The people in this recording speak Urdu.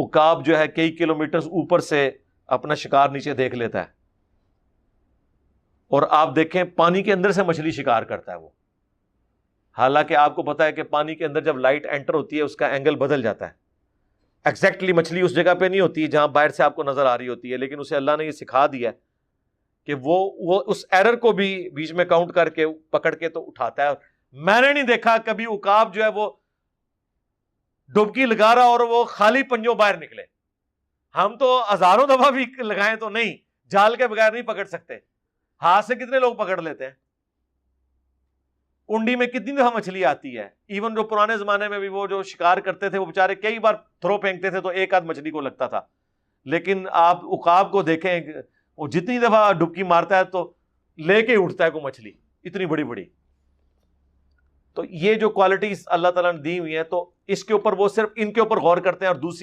عقاب جو ہے کئی کلومیٹرز اوپر سے اپنا شکار نیچے دیکھ لیتا ہے، اور آپ دیکھیں پانی کے اندر سے مچھلی شکار کرتا ہے وہ، حالانکہ آپ کو پتا ہے کہ پانی کے اندر جب لائٹ انٹر ہوتی ہے اس کا اینگل بدل جاتا ہے، ایگزیکٹلی مچھلی اس جگہ پہ نہیں ہوتی جہاں باہر سے آپ کو نظر آ رہی ہوتی ہے، لیکن اسے اللہ نے یہ سکھا دیا ہے کہ وہ اس ایرر کو بھی بیچ میں کاؤنٹ کر کے پکڑ کے تو اٹھاتا ہے۔ میں نے نہیں دیکھا کبھی عقاب جو ہے وہ ڈبکی لگا رہا اور وہ خالی پنجوں باہر نکلے، ہم تو ہزاروں دفعہ بھی لگائیں تو نہیں، جال کے بغیر نہیں پکڑ سکتے، ہاتھ سے کتنے لوگ پکڑ لیتے ہیں، کنڈی میں کتنی دفعہ مچھلی آتی ہے، ایون جو پرانے زمانے میں بھی وہ جو شکار کرتے تھے وہ بیچارے کئی بار تھرو پھینکتے تھے تو ایک آدھ مچھلی کو لگتا تھا، لیکن آپ عقاب کو دیکھیں وہ جتنی دفعہ ڈبکی مارتا ہے تو لے کے اٹھتا ہے کوئی مچھلی اتنی بڑی بڑی۔ تو یہ جو کوالٹیز اللہ تعالیٰ نے دی ہوئی ہیں تو اس کے اوپر وہ صرف ان کے اوپر غور کرتے ہیں، اور دوسری